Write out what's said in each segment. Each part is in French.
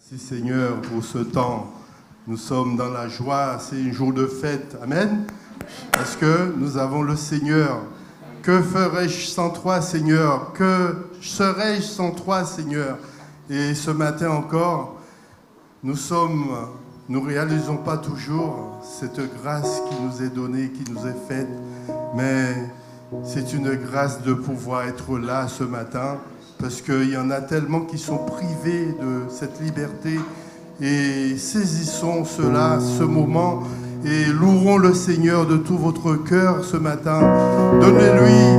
Merci Seigneur pour ce temps. Nous sommes dans la joie, c'est un jour de fête. Amen. Parce que nous avons le Seigneur. Que ferais-je sans toi, Seigneur? Que serais-je sans toi, Seigneur? Et ce matin encore, nous réalisons pas toujours cette grâce qui nous est donnée, qui nous est faite, mais c'est une grâce de pouvoir être là ce matin, parce qu'il y en a tellement qui sont privés de cette liberté. Et saisissons cela, ce moment, et louerons le Seigneur de tout votre cœur ce matin. Donnez-lui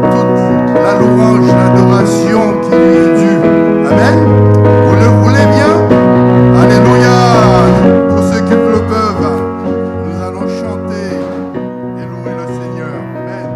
toute la louange, l'adoration qui lui est due. Amen. Vous le voulez bien? Alléluia. Pour ceux qui le peuvent, nous allons chanter et louer le Seigneur. Amen.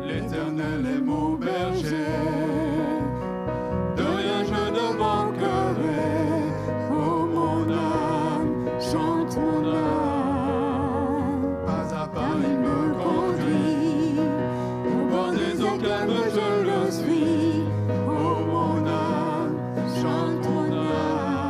L'Éternel est mon berger, de rien je ne manquerai. Oh mon âme, chante mon âme. Pas à pas il me conduit, au bord des eaux calmes je le suis. Oh mon âme, chante mon âme.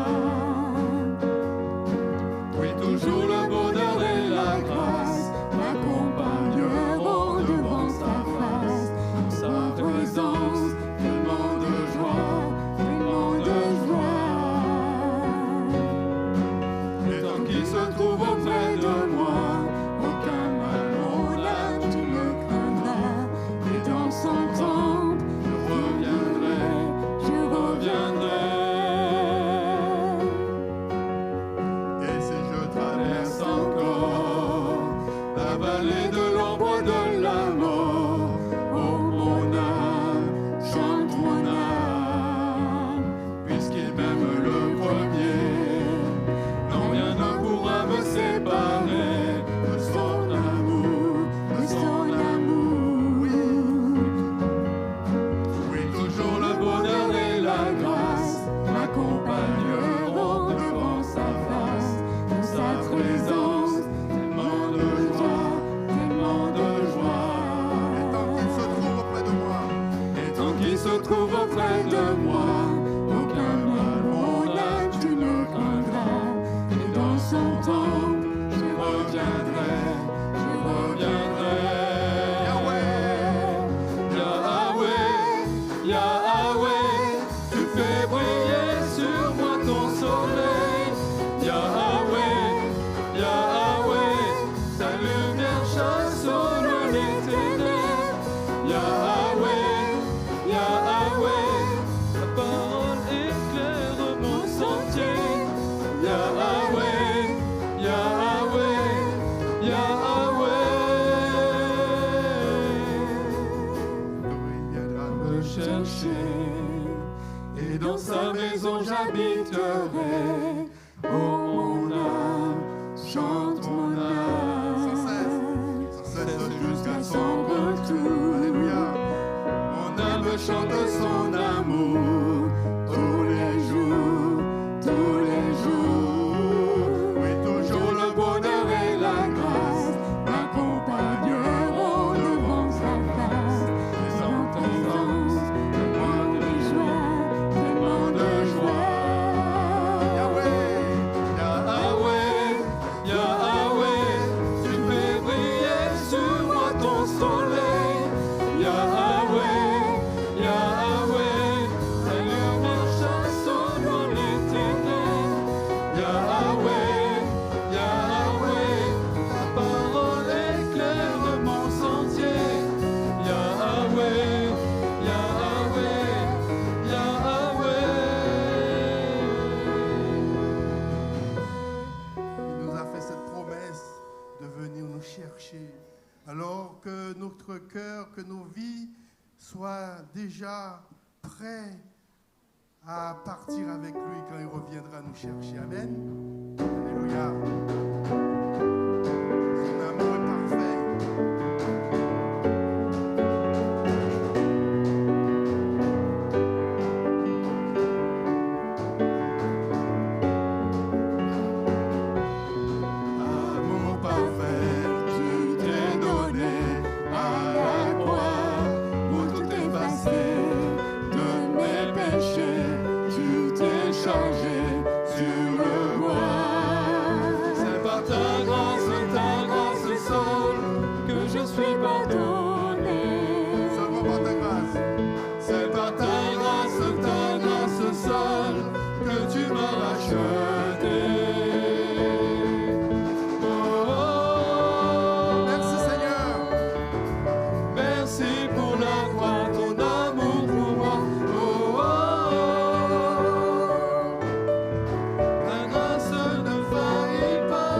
Oui, toujours le bonheur et la grâce m'accompagneront devant sa face. Sa présence, tellement de joie, tellement de joie. Et tant qu'il se trouve auprès de moi, aucun mal mon âme tu me craindras. Et dans son temple, je reviendrai. Et si je traverse encore la vallée de l'ombre de la mort, oh mon âme, chante mon âme, puisqu'il m'aime le premier, non rien ne pourra me séparer de son amour, de son amour. Oui, toujours le bonheur et la grâce m'accompagneront devant sa face, pour sa présence, tellement de joie, tellement de joie. Et tant qu'il se trouve auprès de moi, Et tant qu'il se trouve auprès de moi, aucun mal mon âme tu ne craindras. Et dans son temple, je reviendrai, je reviendrai. Yahweh, Yahweh, Yahweh, tu fais briller sur moi ton soleil. Yahweh, Yahweh, ta lumière chasse au loin les ténèbres. Yahweh, Yahweh, ta parole éclaire mon sentier. Yahweh, Yahweh, Yahweh. il viendra Me chercher, et dans sa maison j'habiterai. Oh mon âme, chante mon sans âme, cesse jusqu'à son retour. Alléluia. Mon âme chante son amour tous les jours, tous les jours. Oui, toujours le bonheur et la grâce m'accompagneront devant sa face. Et en présence, tellement de joie, tellement de joie. Yahweh, Yahweh, Yahweh, tu fais briller sur moi ton soleil. Yahweh, Yahweh, Alors que notre cœur, que nos vies soient déjà prêts à partir avec lui quand il reviendra nous chercher. Amen. Alléluia. Son amour est parfait. Amour parfait, tu t'es donné à la croix pour tout effacer de mes péchés. Tu t'es chargé sur le bois. C'est par ta grâce seule que je suis pardonné. Seulement par ta grâce. C'est par ta grâce seule que tu m'as racheté. Oh, oh, Merci Seigneur. merci pour la croix, ton amour pour moi. Oh, oh, ta grâce ne faillit pas.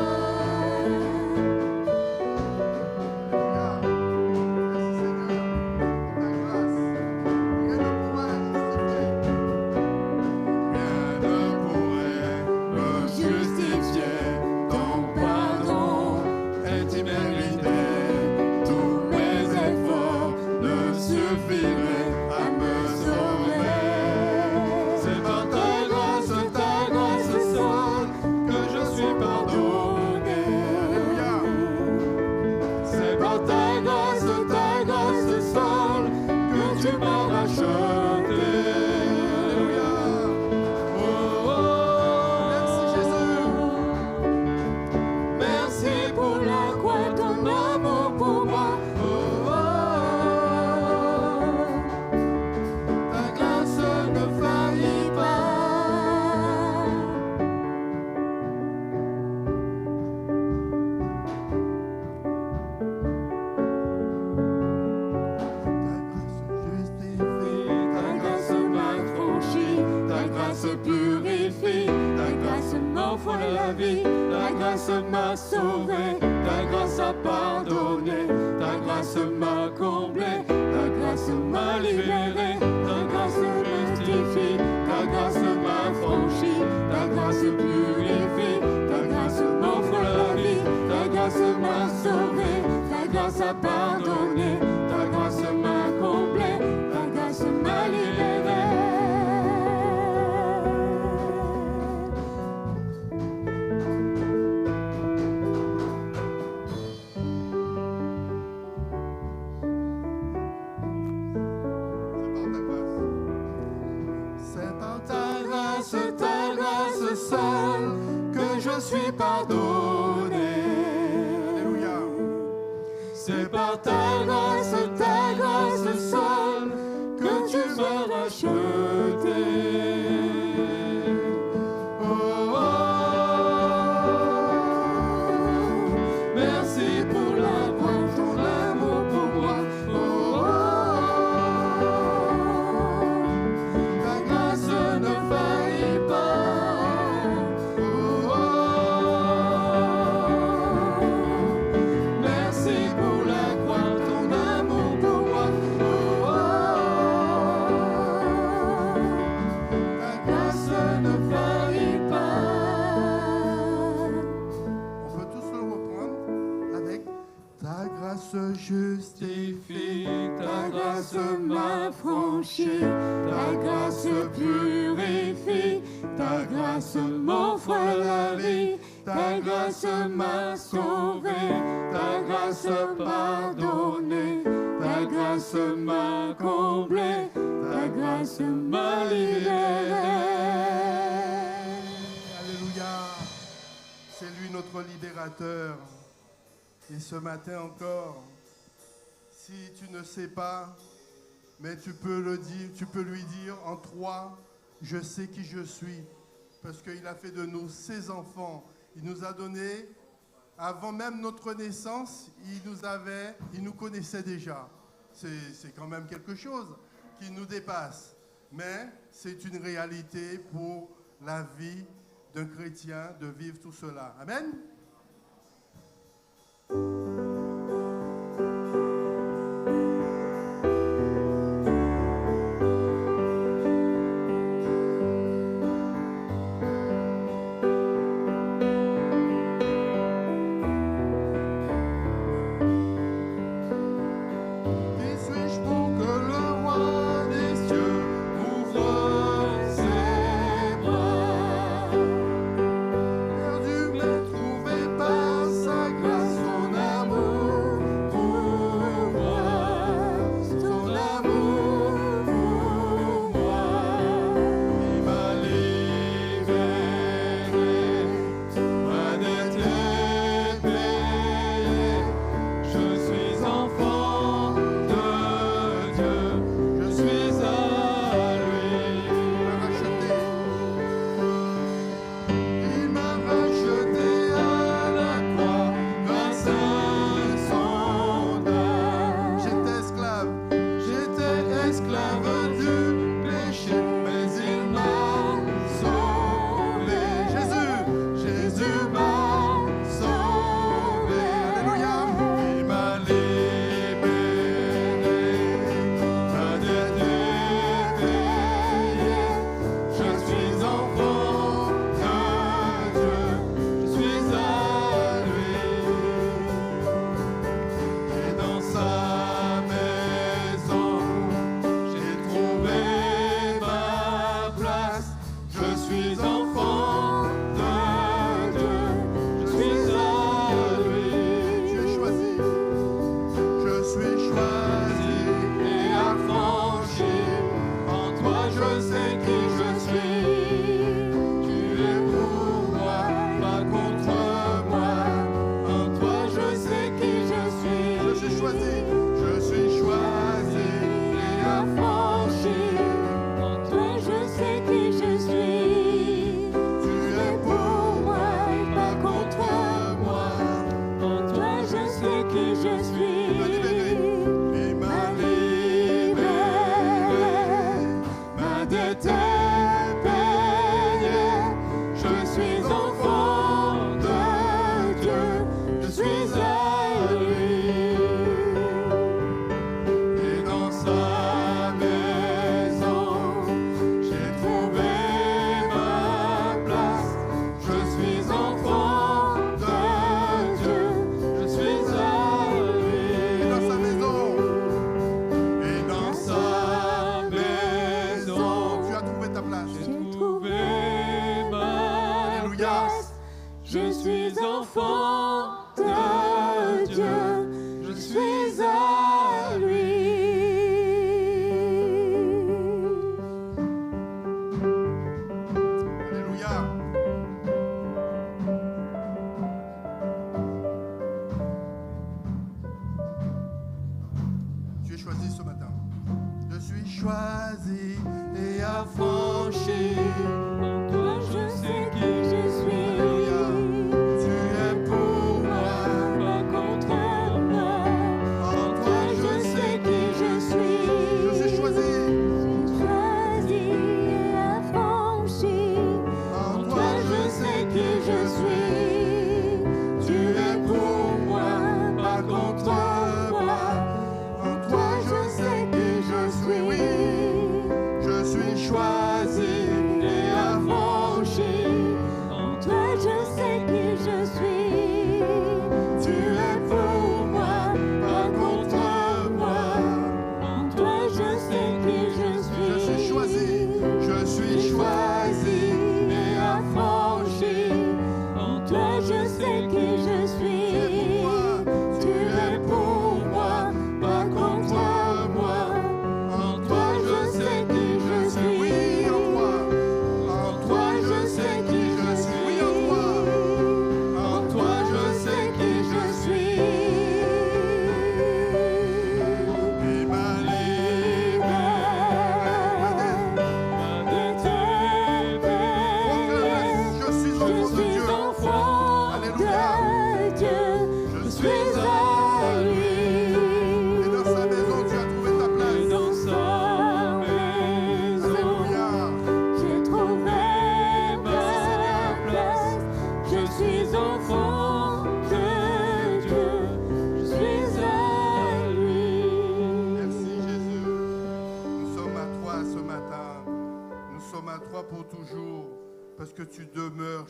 Purifie, ta grâce m'offre la vie, ta grâce m'a sauvé, ta grâce a pardonné, ta grâce m'a comblé, ta grâce m'a libéré, ta grâce me justifie, ta grâce m'a franchi, ta grâce purifie, ta grâce m'offre la vie, ta grâce m'a sauvé, ta grâce a pardonné, ta grâce m'a comblé, ta grâce m'a libéré. Seul que je suis pardonné. Alléluia. C'est par ta grâce seule que tu m'as racheté. Oh, oh, merci pour la croix, ton amour pour moi. Oh, oh, ta grâce ne faillit pas. Justifie, ta grâce m'a franchi, ta grâce purifie, ta grâce m'offre la vie, ta grâce m'a sauvé, ta grâce pardonné, ta grâce m'a comblé, ta grâce m'a libéré. Alléluia. C'est lui notre libérateur. Et ce matin encore, si tu ne sais pas, mais tu peux le dire, tu peux lui dire en 3, je sais qui je suis, parce qu'il a fait de nous ses enfants. Il nous a donné, avant même notre naissance, il nous connaissait déjà. C'est quand même quelque chose qui nous dépasse, mais c'est une réalité pour la vie d'un chrétien de vivre tout cela. Amen.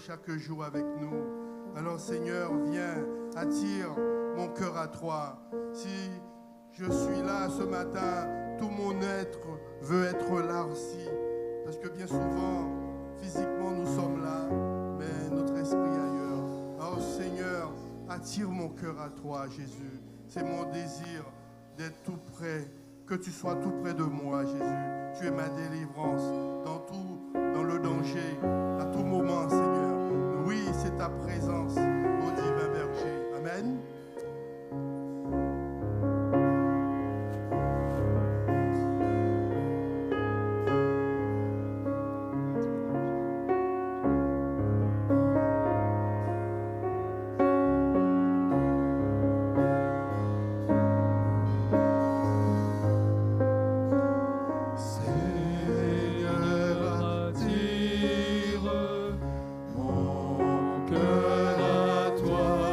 chaque jour avec nous. Alors Seigneur, viens, attire mon cœur à toi. Si je suis là ce matin, tout mon être veut être là aussi. Parce que bien souvent, physiquement nous sommes là, mais notre esprit ailleurs. Alors Seigneur, attire mon cœur à toi, Jésus. C'est mon désir d'être tout près, que tu sois tout près de moi, Jésus. Tu es ma délivrance dans le danger, à tout moment, Seigneur. Oui, c'est ta présence, ô divin berger. Amen. Toi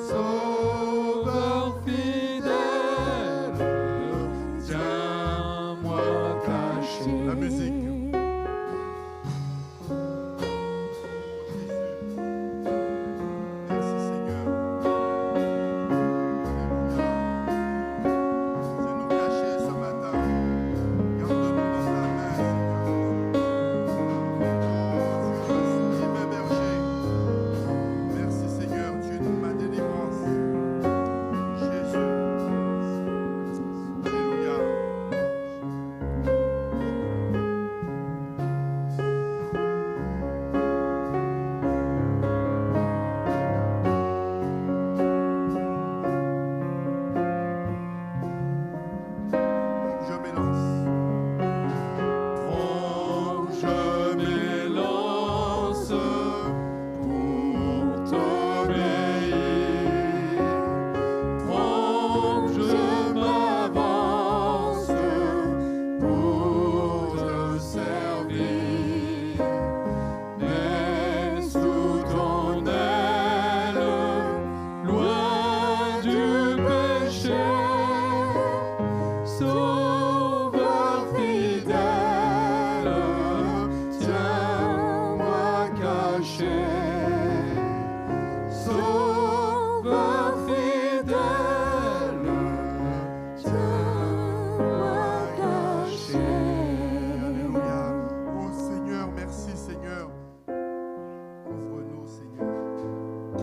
Sauveur fidèle, tiens-moi caché. La musique. Merci Seigneur. Alléluia. Viens nous cacher ce matin. Garde-nous dans ta main, Seigneur. Oh, tu es le berger. Merci Seigneur, tu es ma délivrance. Jésus. Alléluia. Je m'élance. Oh, je m'élance pour t'obéir. Oh, je m'avance pour te servir. Mais sous ton aile, loin du péché, Sauveur fidèle, tiens-moi caché. Sauveur fidèle, tiens-moi caché. Alléluia. Oh Seigneur, merci Seigneur. Ouvre-nous Seigneur.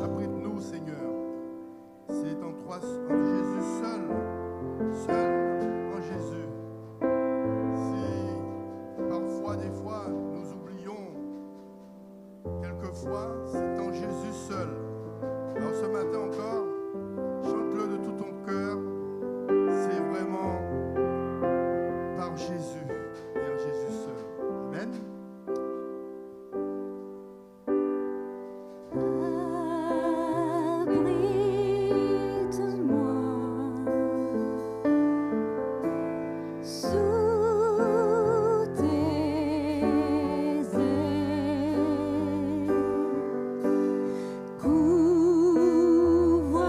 Abrite-nous Seigneur. C'est en toi, en Jésus seul. Seul en Jésus. Si parfois, des fois, nous oublions, quelquefois, c'est en Jésus seul. Alors ce matin encore, chante-le de tout ton cœur. C'est vraiment par Jésus et en Jésus seul. Amen. Abrite-moi sous tes ailes, couvre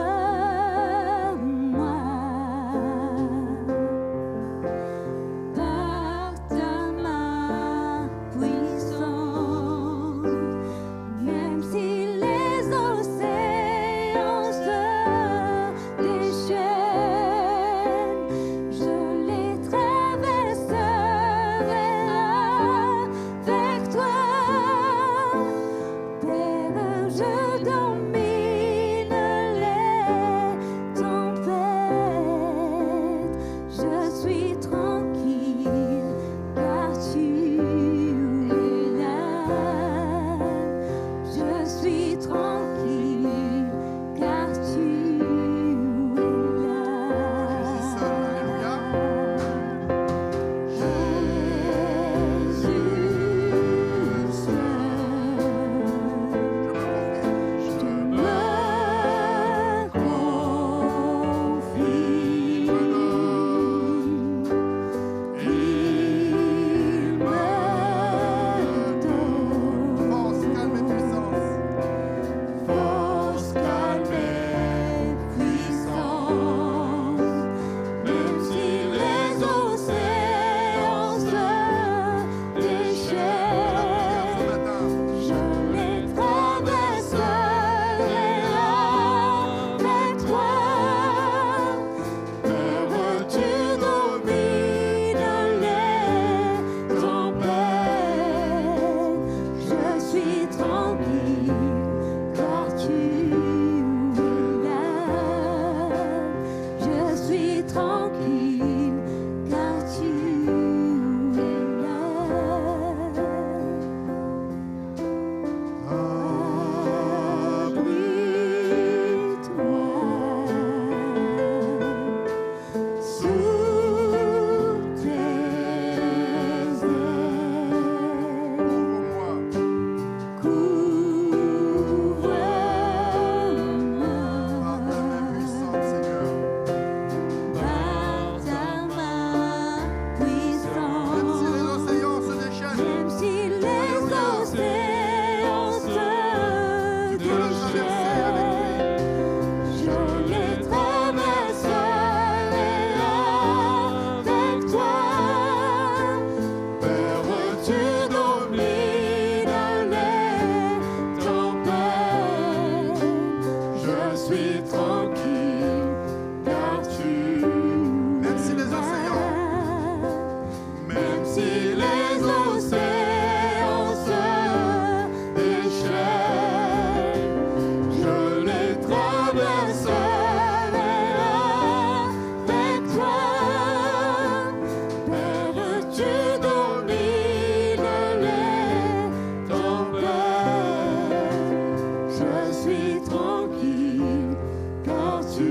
tranquille, car tu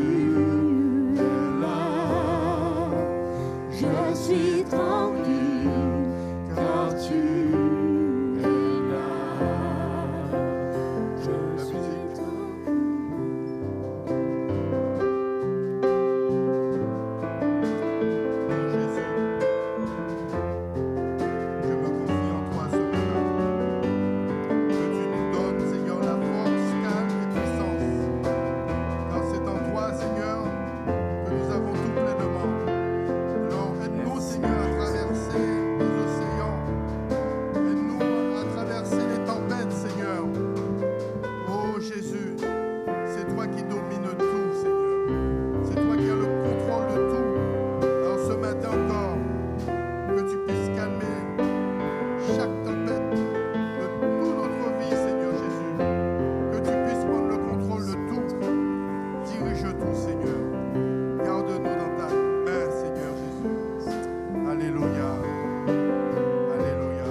es là. Je suis tranquille, car tu es là. Je suis tranquille. Jésus, je me confie en toi ce matin. Que tu nous donnes, Seigneur, la force, calme et puissance. Car c'est en toi, Seigneur, que nous avons tout pleinement. Alors aide-nous, Seigneur, à traverser les océans. Aide-nous à traverser les tempêtes, Seigneur. Oh Jésus, c'est toi qui domines tout, Seigneur. C'est toi qui as le contrôle de tout. Alors ce matin encore, que tu puisses calmer chaque tempête de toute notre vie, Seigneur Jésus. Que tu puisses prendre le contrôle de tout. Dirige tout, Seigneur. Garde-nous dans ta main, Seigneur Jésus. Alléluia. Alléluia.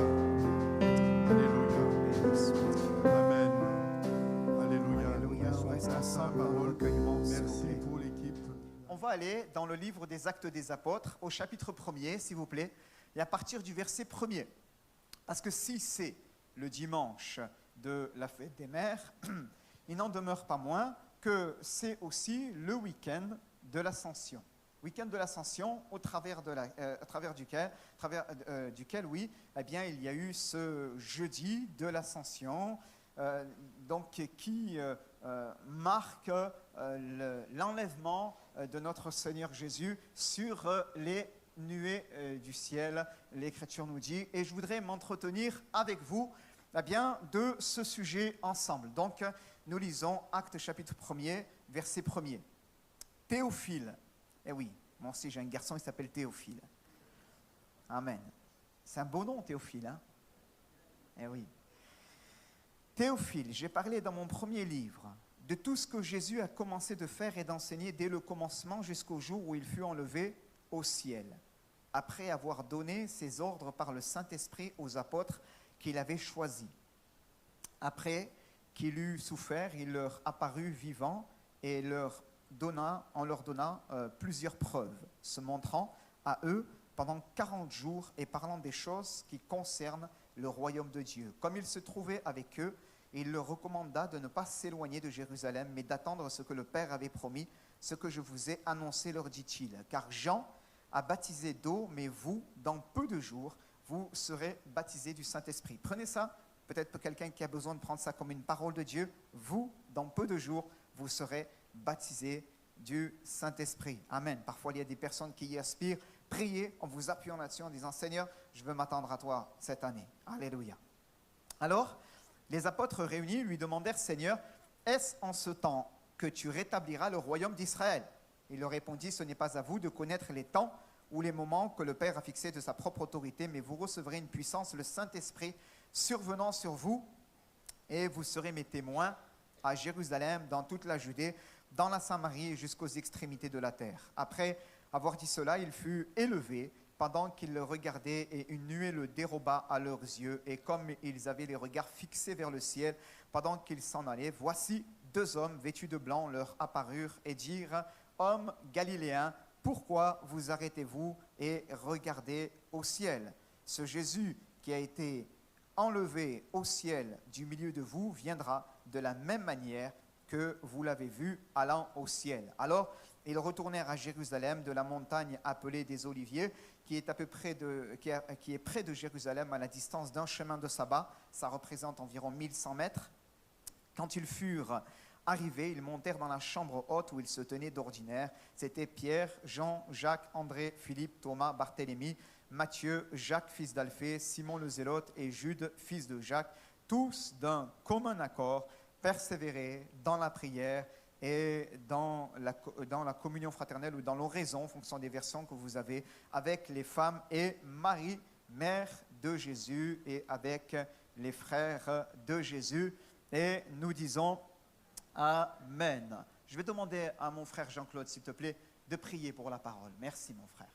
Alléluia. Amen. Alléluia. Alléluia. Nous Reste sommes dans ensemble ta pour parole. le cueillement, s'il vous Merci plaît. pour l'équipe. On va aller dans le livre des Actes des Apôtres, au chapitre 1er, s'il vous plaît, et à partir du verset 1er. Parce que si c'est le dimanche de la fête des mères, il n'en demeure pas moins que c'est aussi le week-end de l'Ascension. Week-end de l'Ascension, au travers duquel, oui, eh bien, il y a eu ce jeudi de l'Ascension, donc qui marque l'enlèvement de notre Seigneur Jésus sur les nuées du ciel, l'Écriture nous dit. Et je voudrais m'entretenir avec vous eh bien, de ce sujet ensemble. Donc, nous lisons Actes chapitre 1er, verset 1er. Théophile. Eh oui, moi aussi j'ai un garçon qui s'appelle Théophile. Amen. C'est un beau nom, Théophile. Hein? Eh oui. Théophile, j'ai parlé dans mon premier livre de tout ce que Jésus a commencé de faire et d'enseigner dès le commencement jusqu'au jour où il fut enlevé au ciel, après avoir donné ses ordres par le Saint-Esprit aux apôtres qu'il avait choisis. Après qu'il eut souffert, il leur apparut vivant et en leur donna plusieurs preuves, se montrant à eux pendant 40 jours et parlant des choses qui concernent le royaume de Dieu. Comme il se trouvait avec eux, il leur recommanda de ne pas s'éloigner de Jérusalem, mais d'attendre ce que le Père avait promis, ce que je vous ai annoncé, leur dit-il. Car Jean a baptisé d'eau, mais vous, dans peu de jours, vous serez baptisés du Saint-Esprit. Prenez ça, peut-être pour quelqu'un qui a besoin de prendre ça comme une parole de Dieu. Vous, dans peu de jours, vous serez baptisés du Saint-Esprit. Amen. Parfois, il y a des personnes qui y aspirent. Priez en vous appuyant là-dessus, en disant « Seigneur, je veux m'attendre à toi cette année. » Alléluia. Alors, les apôtres réunis lui demandèrent « Seigneur, est-ce en ce temps que tu rétabliras le royaume d'Israël ?» Il leur répondit « Ce n'est pas à vous de connaître les temps ou les moments que le Père a fixés de sa propre autorité, mais vous recevrez une puissance, le Saint-Esprit, survenant sur vous, et vous serez mes témoins à Jérusalem, dans toute la Judée, dans la Samarie et jusqu'aux extrémités de la terre. » Après avoir dit cela, il fut élevé pendant qu'ils le regardaient, et une nuée le déroba à leurs yeux. Et comme ils avaient les regards fixés vers le ciel, pendant qu'ils s'en allaient, voici 2 hommes vêtus de blanc leur apparurent et dirent « Hommes galiléens, pourquoi vous arrêtez-vous et regardez au ciel? Ce Jésus qui a été enlevé au ciel du milieu de vous viendra de la même manière que vous l'avez vu allant au ciel. » Alors, ils retournèrent à Jérusalem de la montagne appelée des Oliviers, qui est près de Jérusalem, à la distance d'un chemin de sabbat. Ça représente environ 1100 mètres. Quand ils furent arrivés, ils montèrent dans la chambre haute où ils se tenaient d'ordinaire. C'était Pierre, Jean, Jacques, André, Philippe, Thomas, Barthélemy, Matthieu, Jacques, fils d'Alphée, Simon le Zélote et Jude, fils de Jacques, tous d'un commun accord, persévéraient dans la prière et dans la communion fraternelle ou dans l'oraison, en fonction des versions que vous avez, avec les femmes et Marie, mère de Jésus, et avec les frères de Jésus. Et nous disons Amen. Je vais demander à mon frère Jean-Claude, s'il te plaît, de prier pour la parole. Merci, mon frère.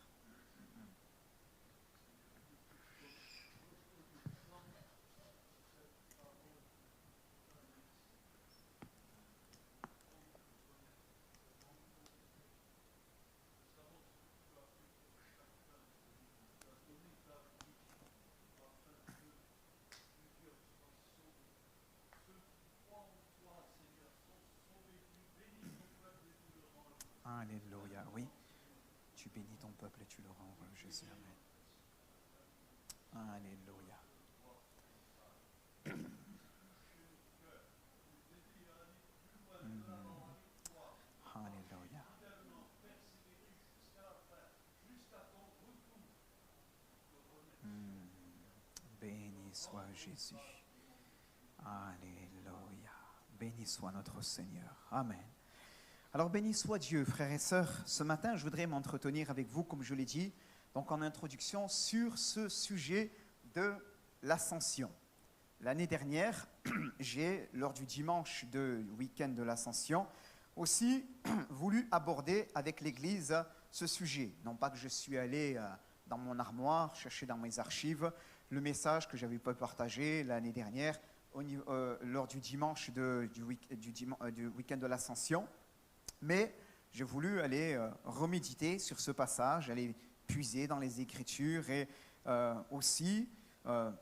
Alléluia. Oui, tu bénis ton peuple et tu le rends heureux, Jésus. Amen. Alléluia. Alléluia. Béni soit Jésus. Alléluia. Béni soit notre Seigneur. Amen. Alors béni soit Dieu, frères et sœurs. Ce matin, je voudrais m'entretenir avec vous, comme je l'ai dit, donc en introduction, sur ce sujet de l'ascension. L'année dernière, j'ai, lors du dimanche de week-end de l'ascension, aussi voulu aborder avec l'Église ce sujet. Non pas que je suis allé dans mon armoire, chercher dans mes archives le message que j'avais pas partagé l'année dernière lors du dimanche du week-end de l'ascension, mais j'ai voulu aller reméditer sur ce passage, aller puiser dans les Écritures et aussi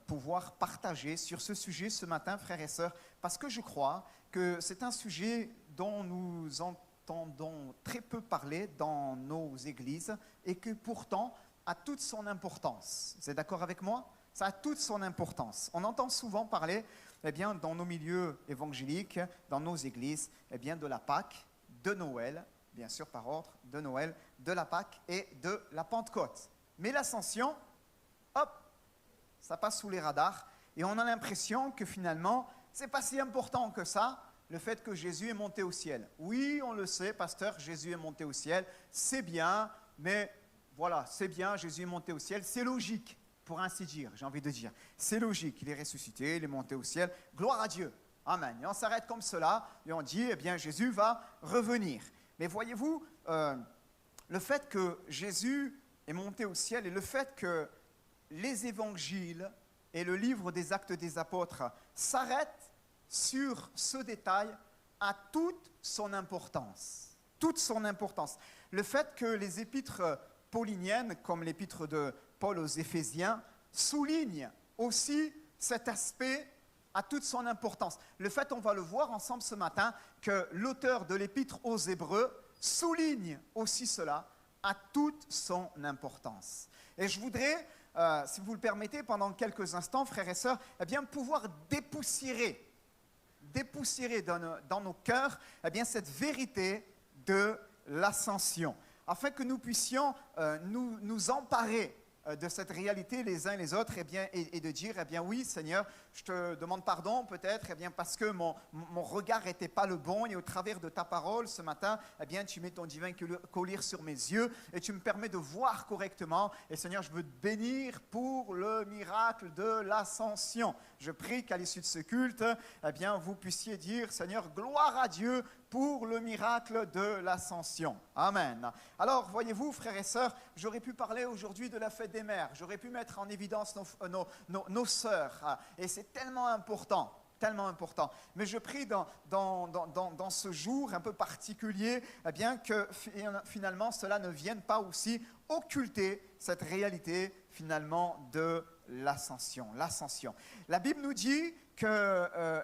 pouvoir partager sur ce sujet ce matin, frères et sœurs, parce que je crois que c'est un sujet dont nous entendons très peu parler dans nos églises et que pourtant a toute son importance. Vous êtes d'accord avec moi ? Ça a toute son importance. On entend souvent parler, dans nos milieux évangéliques, dans nos églises, de la Pâque, de Noël, bien sûr par ordre, de Noël, de la Pâque et de la Pentecôte. Mais l'ascension, hop, ça passe sous les radars et on a l'impression que finalement, c'est pas si important que ça, le fait que Jésus est monté au ciel. Oui, on le sait, pasteur, Jésus est monté au ciel, c'est bien, mais voilà, c'est bien, Jésus est monté au ciel, c'est logique, pour ainsi dire, j'ai envie de dire. C'est logique, il est ressuscité, il est monté au ciel, gloire à Dieu, amen. Et on s'arrête comme cela et on dit, Jésus va revenir. Mais voyez-vous, le fait que Jésus est monté au ciel et le fait que les évangiles et le livre des Actes des Apôtres s'arrêtent sur ce détail a toute son importance. Toute son importance. Le fait que les épîtres pauliniennes, comme l'épître de Paul aux Éphésiens, soulignent aussi cet aspect a toute son importance. Le fait, on va le voir ensemble ce matin, que l'auteur de l'épître aux Hébreux souligne aussi cela a toute son importance. Et je voudrais, si vous le permettez, pendant quelques instants, frères et sœurs, pouvoir dépoussiérer dans nos cœurs cette vérité de l'ascension, afin que nous puissions nous emparer de cette réalité les uns et les autres et de dire, oui Seigneur, je te demande pardon peut-être parce que mon regard n'était pas le bon et au travers de ta parole ce matin, tu mets ton divin collier sur mes yeux et tu me permets de voir correctement et Seigneur, je veux te bénir pour le miracle de l'ascension. Je prie qu'à l'issue de ce culte, vous puissiez dire, Seigneur, gloire à Dieu pour le miracle de l'ascension. Amen. Alors, voyez-vous, frères et sœurs, j'aurais pu parler aujourd'hui de la fête des mères. J'aurais pu mettre en évidence nos sœurs. Et c'est tellement important. Mais je prie dans ce jour un peu particulier, que finalement cela ne vienne pas aussi occulter cette réalité finalement de l'ascension. La Bible nous dit que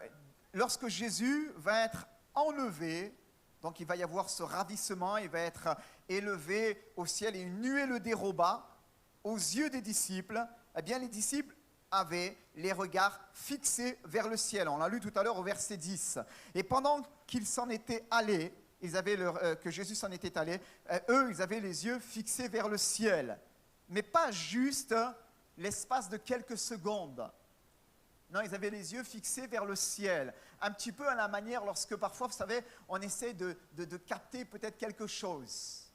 lorsque Jésus va être enlevé, donc il va y avoir ce ravissement, il va être élevé au ciel et une nuée le déroba aux yeux des disciples, les disciples avaient les regards fixés vers le ciel. On l'a lu tout à l'heure au verset 10. Et pendant qu'ils s'en étaient allés, que Jésus s'en était allé, eux, ils avaient les yeux fixés vers le ciel. Mais pas juste l'espace de quelques secondes. Non, ils avaient les yeux fixés vers le ciel. Un petit peu à la manière lorsque parfois, vous savez, on essaie de capter peut-être quelque chose.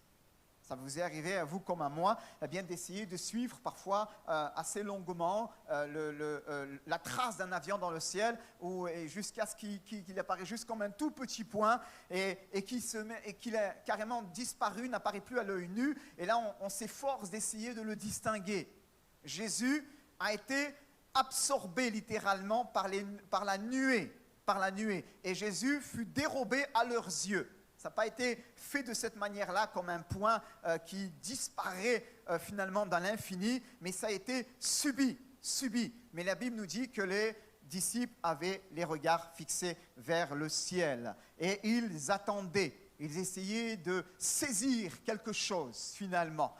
Ça vous est arrivé à vous comme à moi, d'essayer de suivre parfois assez longuement la trace d'un avion dans le ciel jusqu'à ce qu'il apparaît juste comme un tout petit point et qu'il a carrément disparu, n'apparaît plus à l'œil nu. Et là, on s'efforce d'essayer de le distinguer. Jésus a été absorbé littéralement par la nuée. Et Jésus fut dérobé à leurs yeux. Ça n'a pas été fait de cette manière-là, comme un point qui disparaît finalement dans l'infini, mais ça a été subi. Mais la Bible nous dit que les disciples avaient les regards fixés vers le ciel. Et ils attendaient ils essayaient de saisir quelque chose finalement,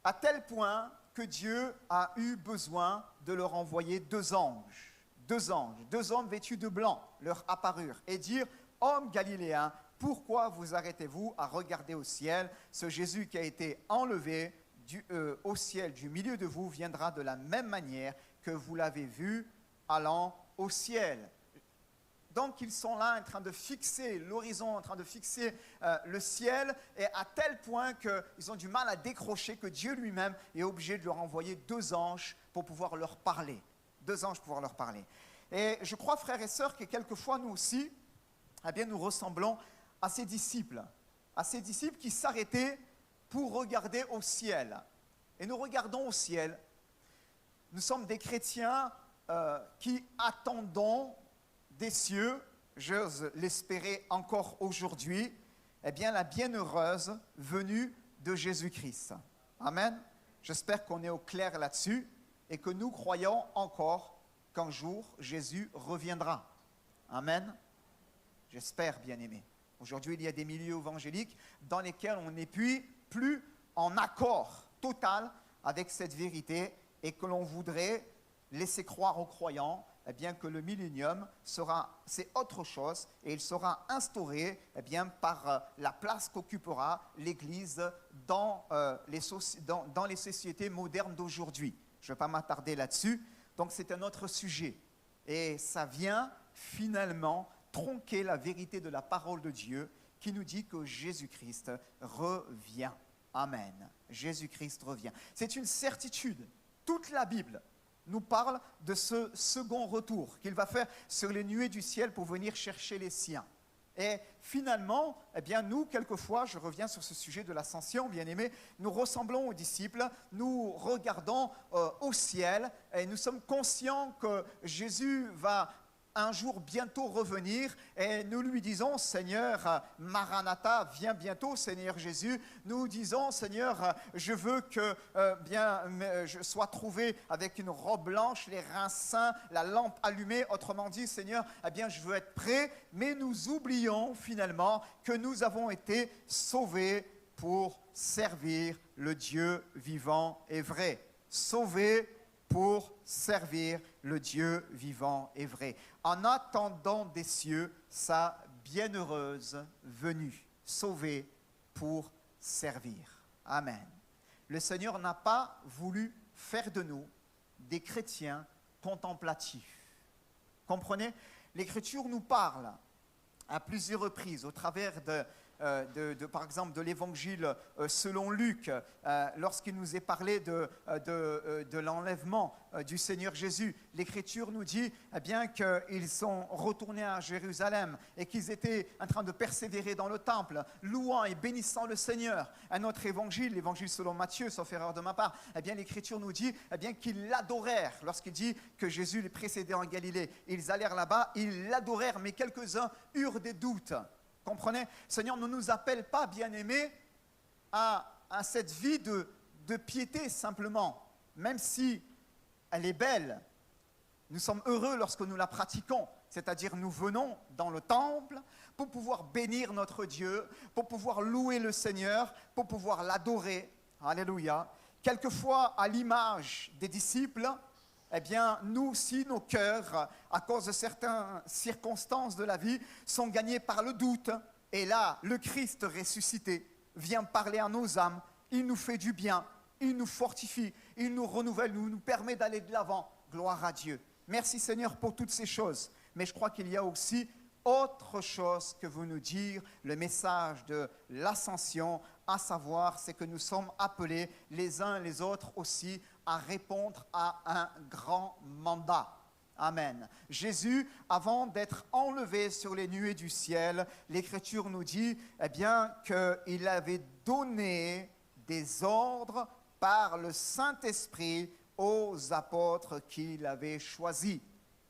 à tel point que Dieu a eu besoin de leur envoyer deux anges, deux hommes vêtus de blanc leur apparurent et dirent: hommes galiléens, pourquoi vous arrêtez-vous à regarder au ciel? Ce Jésus qui a été enlevé au ciel du milieu de vous viendra de la même manière que vous l'avez vu allant au ciel. Donc ils sont là en train de fixer l'horizon, en train de fixer le ciel, et à tel point qu'ils ont du mal à décrocher que Dieu lui-même est obligé de leur envoyer deux anges pour pouvoir leur parler. Deux anges pour pouvoir leur parler. Et je crois, frères et sœurs, que quelquefois nous aussi, eh bien, nous ressemblons à ces disciples qui s'arrêtaient pour regarder au ciel. Et nous regardons au ciel. Nous sommes des chrétiens qui attendons des cieux, j'ose l'espérer encore aujourd'hui, eh bien la bienheureuse venue de Jésus-Christ. Amen. J'espère qu'on est au clair là-dessus et que nous croyons encore qu'un jour Jésus reviendra. Amen. J'espère, bien-aimés. Aujourd'hui, il y a des milieux évangéliques dans lesquels on n'est plus en accord total avec cette vérité et que l'on voudrait laisser croire aux croyants eh bien, que le millénium c'est autre chose et il sera instauré eh bien, par la place qu'occupera l'Église dans les sociétés modernes d'aujourd'hui. Je ne vais pas m'attarder là-dessus, donc c'est un autre sujet. Et ça vient finalement tronquer la vérité de la parole de Dieu qui nous dit que Jésus-Christ revient. Amen. Jésus-Christ revient. C'est une certitude. Toute la Bible nous parle de ce second retour qu'il va faire sur les nuées du ciel pour venir chercher les siens. Et finalement, eh bien, nous, quelquefois, je reviens sur ce sujet de l'ascension, bien-aimés, nous ressemblons aux disciples, nous regardons au ciel et nous sommes conscients que Jésus va un jour bientôt revenir et nous lui disons: Seigneur, Maranatha, viens bientôt, Seigneur Jésus. Nous disons: Seigneur, je veux que je sois trouvé avec une robe blanche, les reins saints, la lampe allumée. Autrement dit, Seigneur, eh bien, je veux être prêt. Mais nous oublions finalement que nous avons été sauvés pour servir le Dieu vivant et vrai. Sauvés pour servir le Dieu vivant et vrai, en attendant des cieux sa bienheureuse venue, sauvés pour servir. Amen. Le Seigneur n'a pas voulu faire de nous des chrétiens contemplatifs. Comprenez? L'Écriture nous parle à plusieurs reprises au travers par exemple de l'évangile selon Luc, lorsqu'il nous est parlé de l'enlèvement du Seigneur Jésus. L'Écriture nous dit eh bien, qu'ils sont retournés à Jérusalem et qu'ils étaient en train de persévérer dans le temple, louant et bénissant le Seigneur. Un autre évangile, l'évangile selon Matthieu, sauf erreur de ma part, eh bien, l'Écriture nous dit eh bien, qu'ils l'adorèrent. Lorsqu'il dit que Jésus les précédait en Galilée, ils allèrent là-bas, ils l'adorèrent, mais quelques-uns eurent des doutes. Comprenez? Le Seigneur ne nous appelle pas, bien-aimés, à cette vie de piété simplement, même si elle est belle. Nous sommes heureux lorsque nous la pratiquons, c'est-à-dire nous venons dans le temple pour pouvoir bénir notre Dieu, pour pouvoir louer le Seigneur, pour pouvoir l'adorer. Alléluia. Quelquefois, à l'image des disciples, eh bien, nous aussi, nos cœurs, à cause de certaines circonstances de la vie, sont gagnés par le doute. Et là, le Christ ressuscité vient parler à nos âmes. Il nous fait du bien, il nous fortifie, il nous renouvelle, nous permet d'aller de l'avant. Gloire à Dieu. Merci Seigneur pour toutes ces choses. Mais je crois qu'il y a aussi autre chose que vous nous dire, le message de l'ascension, à savoir, c'est que nous sommes appelés les uns et les autres aussi à répondre à un grand mandat. Amen. Jésus, avant d'être enlevé sur les nuées du ciel, l'Écriture nous dit eh bien, qu'il avait donné des ordres par le Saint-Esprit aux apôtres qu'il avait choisis.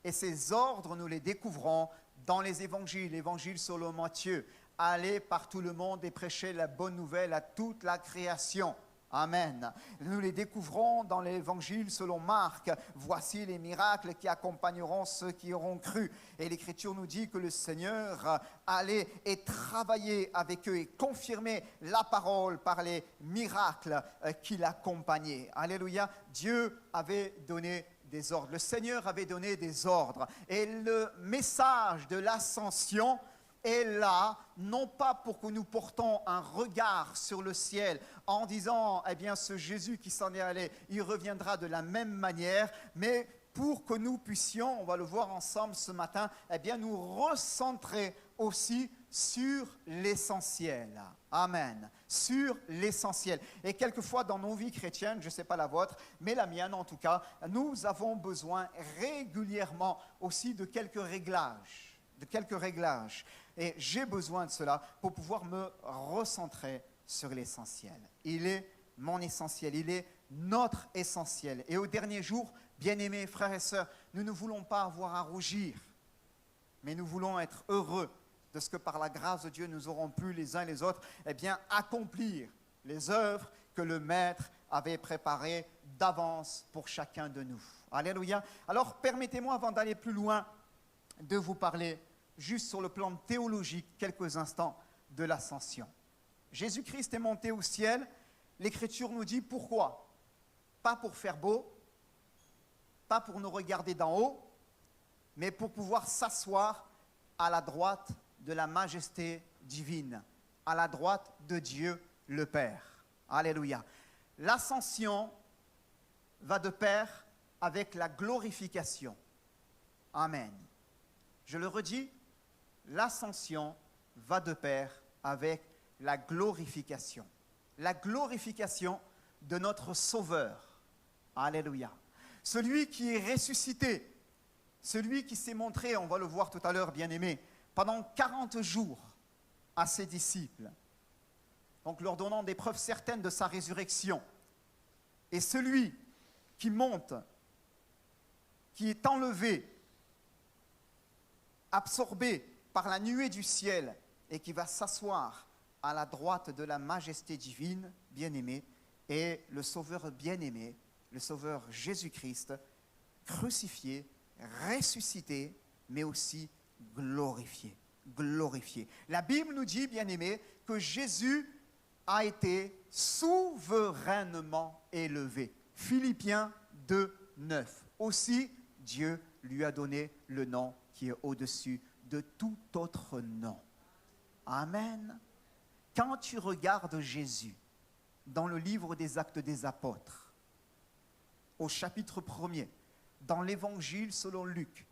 Et ces ordres, nous les découvrons dans les évangiles, l'évangile selon Matthieu. Allez par tout le monde et prêchez la bonne nouvelle à toute la création. Amen. Nous les découvrons dans l'évangile selon Marc. Voici les miracles qui accompagneront ceux qui auront cru. Et l'Écriture nous dit que le Seigneur allait et travaillait avec eux et confirmait la parole par les miracles qui l'accompagnaient. Alléluia. Dieu avait donné des ordres. Le Seigneur avait donné des ordres. Et le message de l'ascension est là, non pas pour que nous portons un regard sur le ciel en disant, eh bien, ce Jésus qui s'en est allé, il reviendra de la même manière, mais pour que nous puissions, on va le voir ensemble ce matin, eh bien, nous recentrer aussi sur l'essentiel. Amen. Sur l'essentiel. Et quelquefois dans nos vies chrétiennes, je ne sais pas la vôtre, mais la mienne en tout cas, nous avons besoin régulièrement aussi de quelques réglages. Et j'ai besoin de cela pour pouvoir me recentrer sur l'essentiel. Il est mon essentiel, il est notre essentiel. Et au dernier jour, bien-aimés frères et sœurs, nous ne voulons pas avoir à rougir, mais nous voulons être heureux de ce que par la grâce de Dieu, nous aurons pu les uns et les autres, eh bien, accomplir les œuvres que le Maître avait préparées d'avance pour chacun de nous. Alléluia. Alors, permettez-moi, avant d'aller plus loin, de vous parler juste sur le plan théologique, quelques instants, de l'ascension. Jésus-Christ est monté au ciel. L'Écriture nous dit pourquoi. Pas pour faire beau, pas pour nous regarder d'en haut, mais pour pouvoir s'asseoir à la droite de la majesté divine, à la droite de Dieu le Père. Alléluia. L'ascension va de pair avec la glorification. Amen. Je le redis, l'ascension va de pair avec la glorification. La glorification de notre Sauveur. Alléluia. Celui qui est ressuscité, celui qui s'est montré, on va le voir tout à l'heure, bien-aimé, pendant 40 jours à ses disciples, donc leur donnant des preuves certaines de sa résurrection. Et celui qui monte, qui est enlevé, absorbé par la nuée du ciel et qui va s'asseoir à la droite de la majesté divine, bien-aimé, et le Sauveur bien-aimé, le Sauveur Jésus-Christ, crucifié, ressuscité, mais aussi glorifié. Glorifié. La Bible nous dit, bien-aimé, que Jésus a été souverainement élevé. Philippiens 2, 9. Aussi, Dieu lui a donné le nom qui est au-dessus de tout autre nom. Amen. Quand tu regardes Jésus dans le livre des Actes des Apôtres, au chapitre 1er, dans l'évangile selon Luc,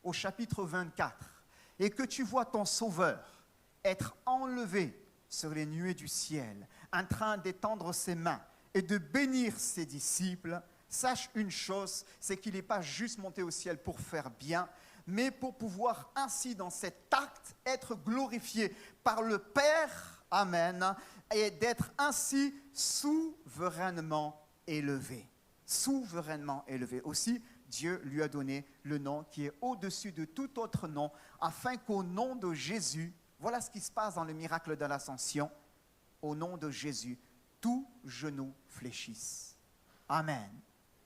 au chapitre 24, et que tu vois ton Sauveur être enlevé sur les nuées du ciel, en train d'étendre ses mains et de bénir ses disciples, sache une chose, c'est qu'il n'est pas juste monté au ciel pour faire bien, mais pour pouvoir ainsi, dans cet acte, être glorifié par le Père, amen, et d'être ainsi souverainement élevé. Souverainement élevé. Aussi, Dieu lui a donné le nom qui est au-dessus de tout autre nom, afin qu'au nom de Jésus, voilà ce qui se passe dans le miracle de l'ascension, au nom de Jésus, tout genou fléchisse. Amen.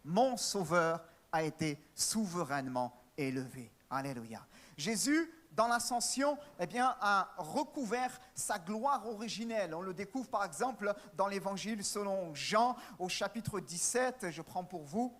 Mon Sauveur a été souverainement élevé. Alléluia. Jésus, dans l'ascension, eh bien, a recouvert sa gloire originelle. On le découvre par exemple dans l'évangile selon Jean, au chapitre 17, je prends pour vous,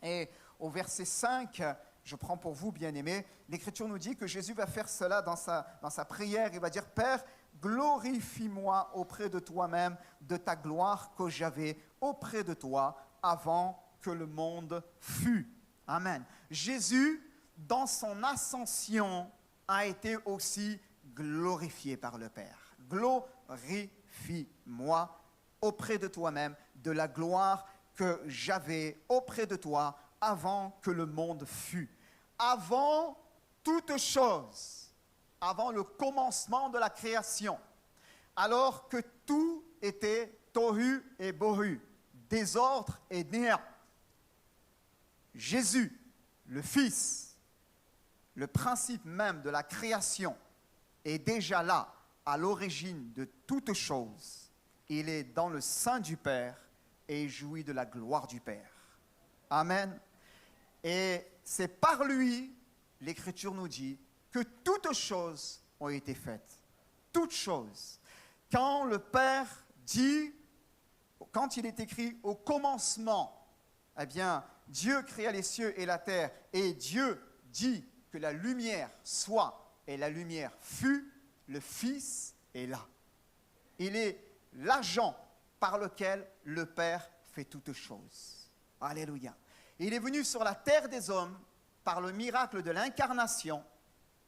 et au verset 5, je prends pour vous, bien-aimés, l'Écriture nous dit que Jésus va faire cela dans sa prière. Il va dire, Père, glorifie-moi auprès de toi-même de ta gloire que j'avais auprès de toi avant que le monde fût. Amen. Jésus, dans son ascension, a été aussi glorifié par le Père. Glorifie-moi auprès de toi-même de la gloire que j'avais auprès de toi avant que le monde fût. Avant toute chose, avant le commencement de la création, alors que tout était tohu et bohu, désordre et néant. Jésus, le Fils, le principe même de la création, est déjà là, à l'origine de toute chose. Il est dans le sein du Père et il jouit de la gloire du Père. Amen. Et c'est par lui, l'Écriture nous dit, que toutes choses ont été faites. Toutes choses. Quand le Père dit, quand il est écrit au commencement, eh bien, Dieu créa les cieux et la terre, et Dieu dit que la lumière soit, et la lumière fut, le Fils est là. Il est l'agent par lequel le Père fait toutes choses. Alléluia. Il est venu sur la terre des hommes par le miracle de l'incarnation,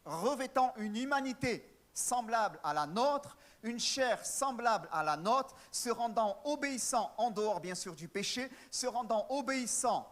revêtant une humanité semblable à la nôtre, une chair semblable à la nôtre, se rendant obéissant en dehors bien sûr du péché, se rendant obéissant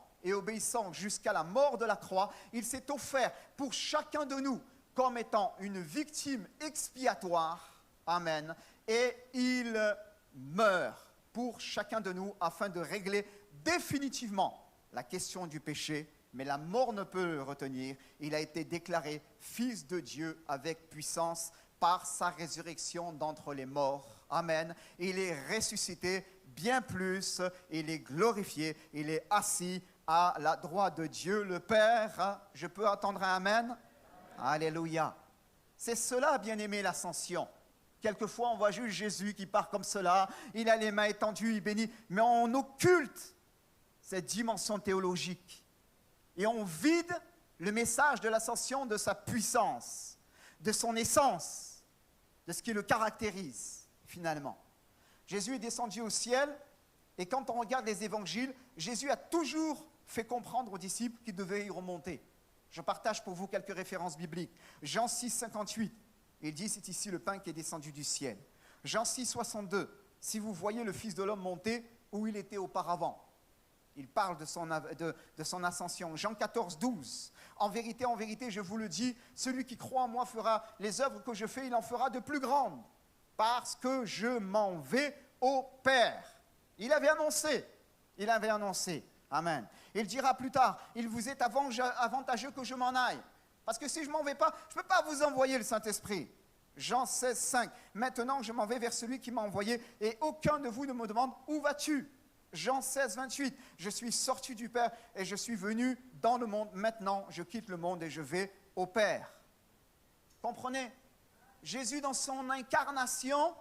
jusqu'à la mort de la croix. Il s'est offert pour chacun de nous comme étant une victime expiatoire. Amen. Et il meurt pour chacun de nous afin de régler définitivement la question du péché. Mais la mort ne peut le retenir. Il a été déclaré Fils de Dieu avec puissance par sa résurrection d'entre les morts. Amen. Il est ressuscité, bien plus, il est glorifié, il est assis à la droite de Dieu le Père. Je peux entendre un Amen? Alléluia. C'est cela, bien-aimé, l'ascension. Quelquefois, on voit juste Jésus qui part comme cela, il a les mains étendues, il bénit, mais on occulte cette dimension théologique. Et on vide le message de l'ascension de sa puissance, de son essence, de ce qui le caractérise, finalement. Jésus est descendu au ciel, et quand on regarde les évangiles, Jésus a toujours fait comprendre aux disciples qu'ils devaient y remonter. Je partage pour vous quelques références bibliques. Jean 6, 58, il dit, c'est ici le pain qui est descendu du ciel. Jean 6, 62, si vous voyez le Fils de l'homme monter, où il était auparavant. Il parle de son ascension. Jean 14, 12. En vérité, je vous le dis, celui qui croit en moi fera les œuvres que je fais, il en fera de plus grandes, parce que je m'en vais au Père. Il avait annoncé. Amen. Il dira plus tard, il vous est avantageux que je m'en aille. Parce que si je ne m'en vais pas, je ne peux pas vous envoyer le Saint-Esprit. Jean 16, 5. Maintenant, je m'en vais vers celui qui m'a envoyé, et aucun de vous ne me demande, où vas-tu ? Jean 16, 28, je suis sorti du Père et je suis venu dans le monde. Maintenant, je quitte le monde et je vais au Père. Comprenez? Jésus, dans son incarnation,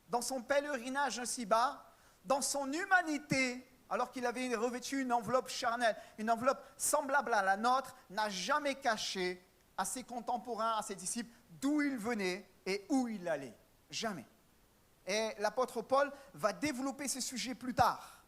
dans son pèlerinage ainsi-bas, dans son humanité, alors qu'il avait revêtu une enveloppe charnelle, une enveloppe semblable à la nôtre, n'a jamais caché à ses contemporains, à ses disciples, d'où il venait et où il allait. Jamais. Et l'apôtre Paul va développer ce sujet plus tard.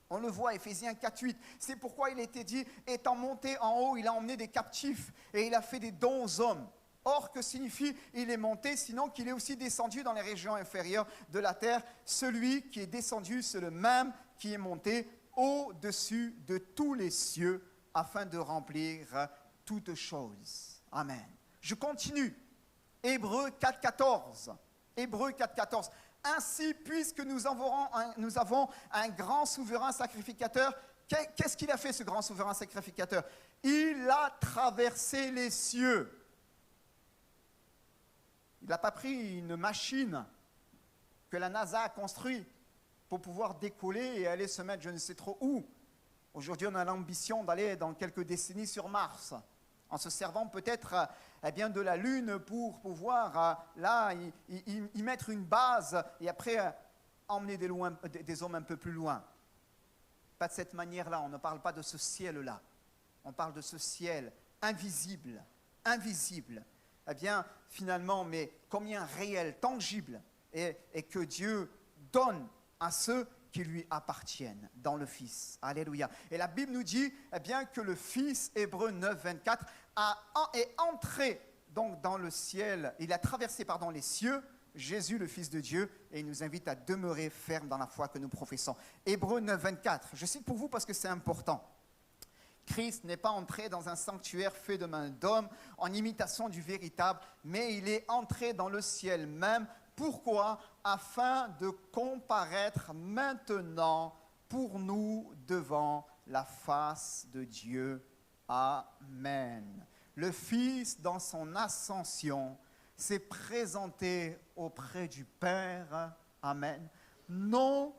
On le voit, Éphésiens 4, 8. C'est pourquoi il était dit, étant monté en haut, il a emmené des captifs et il a fait des dons aux hommes. Or, que signifie il est monté, sinon qu'il est aussi descendu dans les régions inférieures de la terre. Celui qui est descendu, c'est le même qui est monté au-dessus de tous les cieux afin de remplir toutes choses. Amen. Je continue. Hébreux 4, 14. Hébreux 4, 14. Ainsi, puisque nous avons un grand souverain sacrificateur, qu'est-ce qu'il a fait, ce grand souverain sacrificateur? Il a traversé les cieux. Il n'a pas pris une machine que la NASA a construite pour pouvoir décoller et aller se mettre je ne sais trop où. Aujourd'hui, on a l'ambition d'aller dans quelques décennies sur Mars, en se servant peut-être de la Lune pour pouvoir y mettre une base et après emmener des hommes un peu plus loin. Pas de cette manière-là, on ne parle pas de ce ciel-là. On parle de ce ciel invisible. Finalement, mais combien réel, tangible, et que Dieu donne à ceux qui lui appartiennent dans le Fils. Alléluia. Et la Bible nous dit que le Fils, Hébreux 9, 24, est entré donc dans le ciel, il a traversé les cieux, Jésus le Fils de Dieu, et il nous invite à demeurer fermes dans la foi que nous professons. Hébreux 9, 24, je cite pour vous parce que c'est important. Christ n'est pas entré dans un sanctuaire fait de main d'homme en imitation du véritable, mais il est entré dans le ciel même. Pourquoi? Afin de comparaître maintenant pour nous devant la face de Dieu. Amen. Le Fils, dans son ascension, s'est présenté auprès du Père. Amen. Non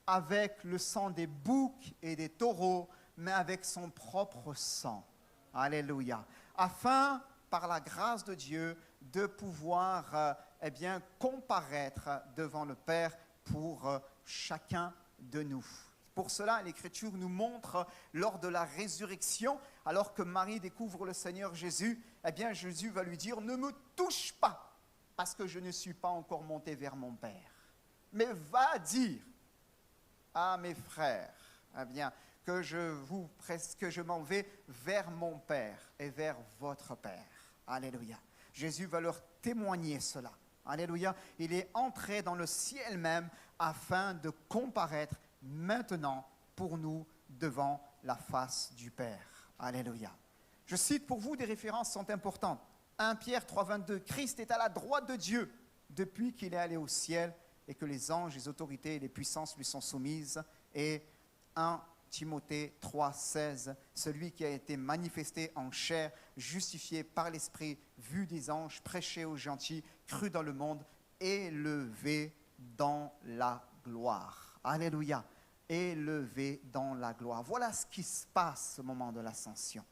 avec le sang des boucs et des taureaux, mais avec son propre sang. Alléluia. Afin, par la grâce de Dieu, de pouvoir comparaître devant le Père pour chacun de nous. Pour cela, l'Écriture nous montre, lors de la résurrection, alors que Marie découvre le Seigneur Jésus, Jésus va lui dire « Ne me touche pas, parce que je ne suis pas encore monté vers mon Père. Mais va dire à mes frères que je m'en vais vers mon Père et vers votre Père. » Alléluia. Jésus va leur témoigner cela. Alléluia. Il est entré dans le ciel même afin de comparaître maintenant pour nous devant la face du Père. Alléluia. Je cite pour vous des références qui sont importantes. 1 Pierre 3, 22. Christ est à la droite de Dieu depuis qu'il est allé au ciel et que les anges, les autorités et les puissances lui sont soumises. Et 1 Timothée 3, 16. Celui qui a été manifesté en chair, justifié par l'Esprit, vu des anges, prêché aux gentils, cru dans le monde, élevé dans la gloire. Alléluia. Élevé dans la gloire. Voilà ce qui se passe au moment de l'ascension.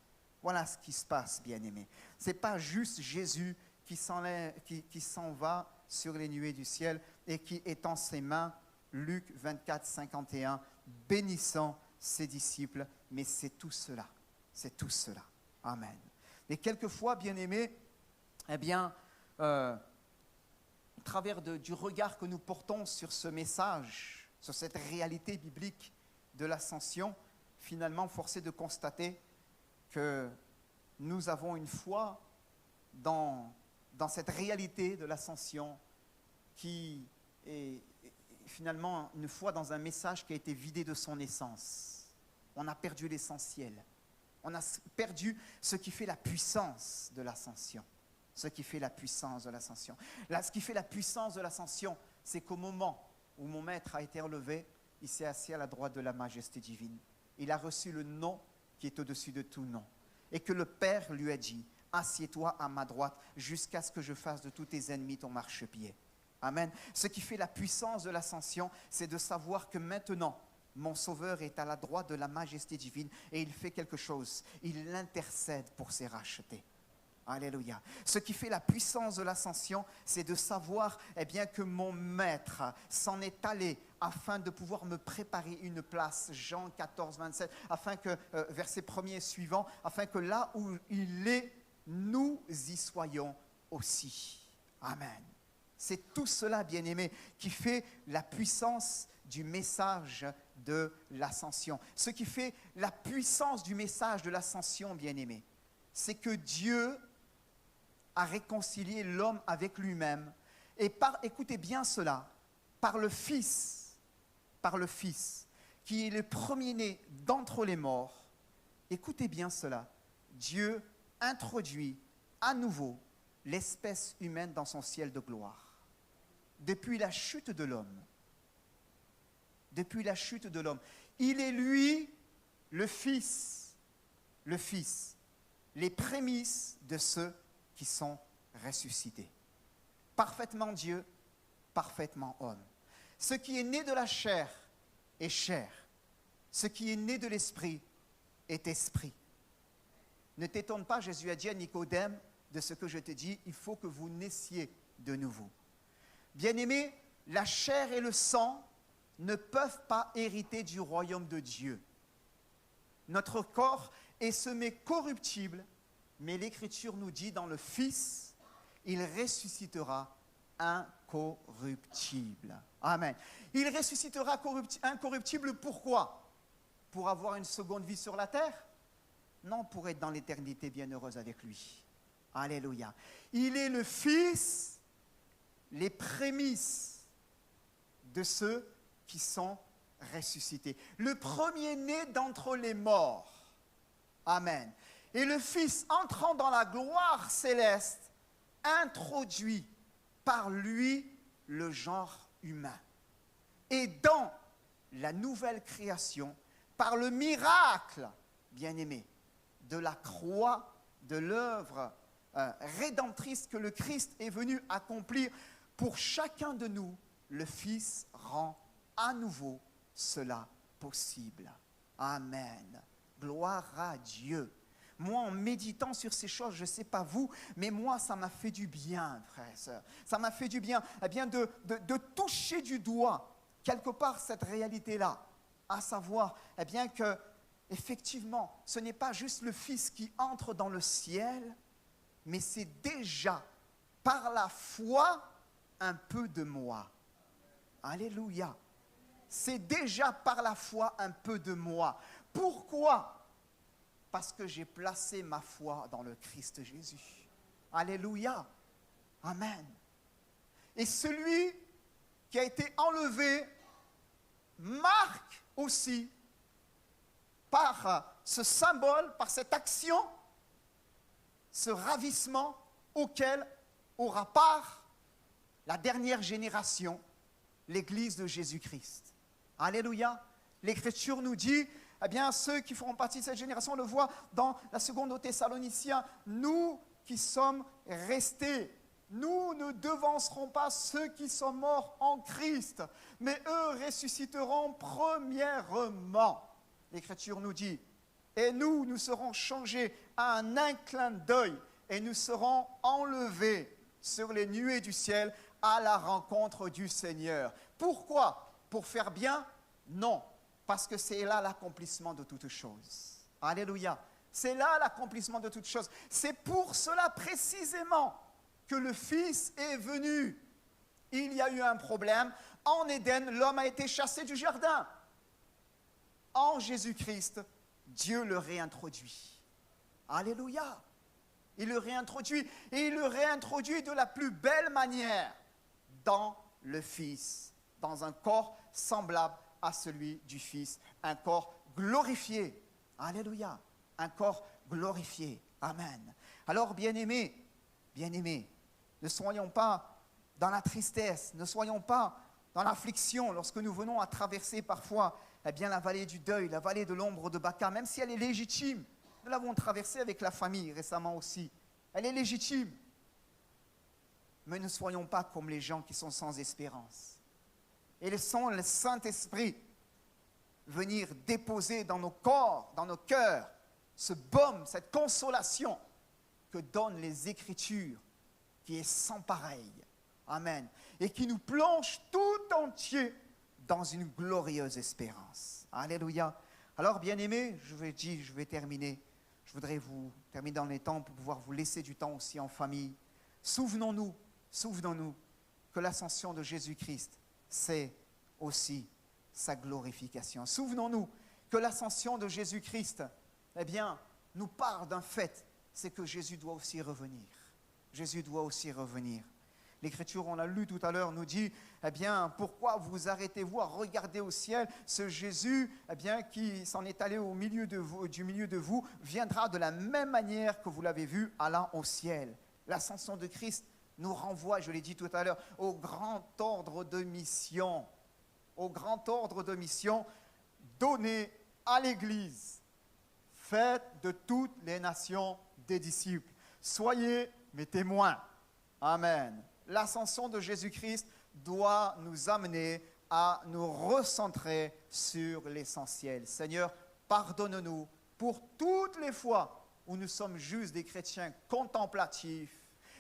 Voilà ce qui se passe, bien-aimés. Ce n'est pas juste Jésus qui s'en va sur les nuées du ciel et qui étend ses mains, Luc 24, 51, bénissant ses disciples, mais c'est tout cela. C'est tout cela. Amen. Et quelquefois, bien-aimés, au travers du regard que nous portons sur ce message, sur cette réalité biblique de l'ascension, finalement, force est de constater que nous avons une foi dans cette réalité de l'ascension qui est finalement une foi dans un message qui a été vidé de son essence. On a perdu l'essentiel. On a perdu ce qui fait la puissance de l'ascension. Ce qui fait la puissance de l'ascension. Là, ce qui fait la puissance de l'ascension, c'est qu'au moment où mon maître a été relevé, il s'est assis à la droite de la majesté divine. Il a reçu le nom qui est au-dessus de tout nom. Et que le Père lui a dit, assieds-toi à ma droite jusqu'à ce que je fasse de tous tes ennemis ton marchepied. Amen. Ce qui fait la puissance de l'ascension, c'est de savoir que maintenant, mon Sauveur est à la droite de la majesté divine et il fait quelque chose. Il intercède pour ses rachetés. Alléluia. Ce qui fait la puissance de l'ascension, c'est de savoir que mon maître s'en est allé afin de pouvoir me préparer une place. Jean 14, 27, afin que, verset 1er et suivant, afin que là où il est, nous y soyons aussi. Amen. C'est tout cela, bien-aimés, qui fait la puissance du message de l'ascension. Ce qui fait la puissance du message de l'ascension, bien-aimés, c'est que Dieu a réconcilié l'homme avec lui-même. Et écoutez bien cela, par le Fils, qui est le premier-né d'entre les morts, écoutez bien cela, Dieu introduit à nouveau l'espèce humaine dans son ciel de gloire. Depuis la chute de l'homme, il est lui, le Fils, les prémices de ceux qui sont ressuscités. Parfaitement Dieu, parfaitement homme. Ce qui est né de la chair est chair. Ce qui est né de l'esprit est esprit. Ne t'étonne pas, Jésus a dit à Nicodème, de ce que je te dis, il faut que vous naissiez de nouveau. Bien-aimés, la chair et le sang ne peuvent pas hériter du royaume de Dieu. Notre corps est semé corruptible, mais l'Écriture nous dit dans le Fils, il ressuscitera incorruptible. Amen. Il ressuscitera incorruptible, pourquoi? Pour avoir une seconde vie sur la terre? Non, pour être dans l'éternité bienheureuse avec lui. Alléluia. Il est le Fils, les prémices de ceux qui sont ressuscités. Le premier-né d'entre les morts. Amen. Et le Fils, entrant dans la gloire céleste, introduit par lui le genre humain. Et dans la nouvelle création, par le miracle, bien-aimé, de la croix, de l'œuvre rédemptrice que le Christ est venu accomplir pour chacun de nous, le Fils rend à nouveau cela possible. Amen. Gloire à Dieu. Moi, en méditant sur ces choses, je ne sais pas vous, mais moi, ça m'a fait du bien, frères et sœurs. Ça m'a fait du bien, eh bien de toucher du doigt, quelque part, cette réalité-là. À savoir, eh bien que, effectivement, ce n'est pas juste le Fils qui entre dans le ciel, mais c'est déjà, par la foi, un peu de moi. Alléluia. C'est déjà par la foi un peu de moi. Pourquoi ? Parce que j'ai placé ma foi dans le Christ Jésus. Alléluia. Amen. Et celui qui a été enlevé marque aussi par ce symbole, par cette action, ce ravissement auquel aura part la dernière génération, l'Église de Jésus-Christ. Alléluia. L'Écriture nous dit, eh bien, ceux qui feront partie de cette génération, on le voit dans la seconde aux Thessaloniciens, nous qui sommes restés, nous ne devancerons pas ceux qui sont morts en Christ, mais eux ressusciteront premièrement. L'Écriture nous dit, et nous serons changés à un clin d'œil, et nous serons enlevés sur les nuées du ciel à la rencontre du Seigneur. Pourquoi ? Pour faire bien ? Non. Parce que c'est là l'accomplissement de toutes choses. Alléluia. C'est là l'accomplissement de toutes choses. C'est pour cela précisément que le Fils est venu. Il y a eu un problème. En Éden, l'homme a été chassé du jardin. En Jésus-Christ, Dieu le réintroduit. Alléluia. Il le réintroduit. Et il le réintroduit de la plus belle manière dans le Fils, dans un corps semblable à celui du Fils, un corps glorifié. Alléluia. Un corps glorifié. Amen. Alors, bien-aimés, ne soyons pas dans la tristesse, ne soyons pas dans l'affliction lorsque nous venons à traverser parfois la vallée du deuil, la vallée de l'ombre de Baca, même si elle est légitime. Nous l'avons traversée avec la famille récemment aussi. Elle est légitime. Mais ne soyons pas comme les gens qui sont sans espérance. Et laissons le Saint-Esprit venir déposer dans nos corps, dans nos cœurs, ce baume, cette consolation que donnent les Écritures, qui est sans pareil. Amen. Et qui nous plonge tout entier dans une glorieuse espérance. Alléluia. Alors, bien-aimés, je vais terminer. Je voudrais vous terminer dans les temps pour pouvoir vous laisser du temps aussi en famille. Souvenons-nous que l'ascension de Jésus-Christ, c'est aussi sa glorification. Souvenons-nous que l'ascension de Jésus-Christ, nous parle d'un fait, c'est que Jésus doit aussi revenir. Jésus doit aussi revenir. L'Écriture, on l'a lu tout à l'heure, nous dit, pourquoi vous arrêtez-vous à regarder au ciel? Ce Jésus, qui s'en est allé du milieu de vous, viendra de la même manière que vous l'avez vu allant au ciel. L'ascension de Christ nous renvoie, je l'ai dit tout à l'heure, au grand ordre de mission. Au grand ordre de mission donné à l'Église. Faites de toutes les nations des disciples. Soyez mes témoins. Amen. L'ascension de Jésus-Christ doit nous amener à nous recentrer sur l'essentiel. Seigneur, pardonne-nous pour toutes les fois où nous sommes juste des chrétiens contemplatifs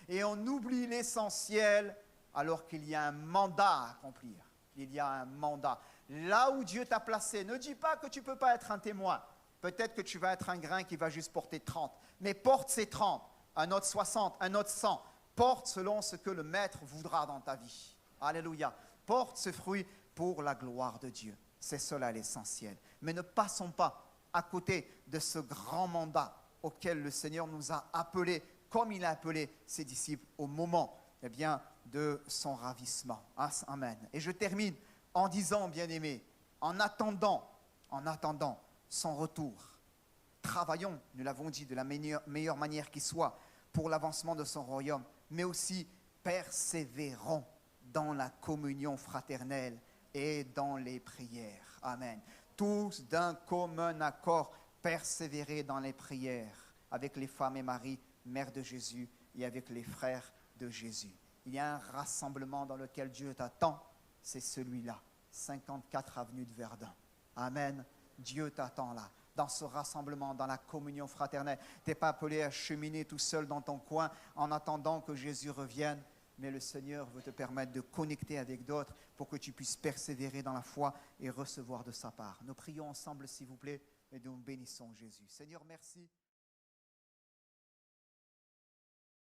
et on oublie l'essentiel alors qu'il y a un mandat à accomplir. Il y a un mandat. Là où Dieu t'a placé, ne dis pas que tu ne peux pas être un témoin. Peut-être que tu vas être un grain qui va juste porter 30. Mais porte ces 30, un autre 60, un autre 100. Porte selon ce que le Maître voudra dans ta vie. Alléluia. Porte ce fruit pour la gloire de Dieu. C'est cela l'essentiel. Mais ne passons pas à côté de ce grand mandat auquel le Seigneur nous a appelés, comme il a appelé ses disciples au moment de son ravissement. Amen. Et je termine en disant, bien-aimés, en attendant son retour, travaillons, nous l'avons dit, de la meilleure manière qui soit pour l'avancement de son royaume, mais aussi persévérons dans la communion fraternelle et dans les prières. Amen. Tous d'un commun accord, persévérer dans les prières avec les femmes et Marie, mère de Jésus, et avec les frères de Jésus. Il y a un rassemblement dans lequel Dieu t'attend, c'est celui-là. 54 avenue de Verdun. Amen. Dieu t'attend là, dans ce rassemblement, dans la communion fraternelle. Tu n'es pas appelé à cheminer tout seul dans ton coin en attendant que Jésus revienne, mais le Seigneur veut te permettre de connecter avec d'autres pour que tu puisses persévérer dans la foi et recevoir de sa part. Nous prions ensemble, s'il vous plaît, et nous bénissons Jésus. Seigneur, merci.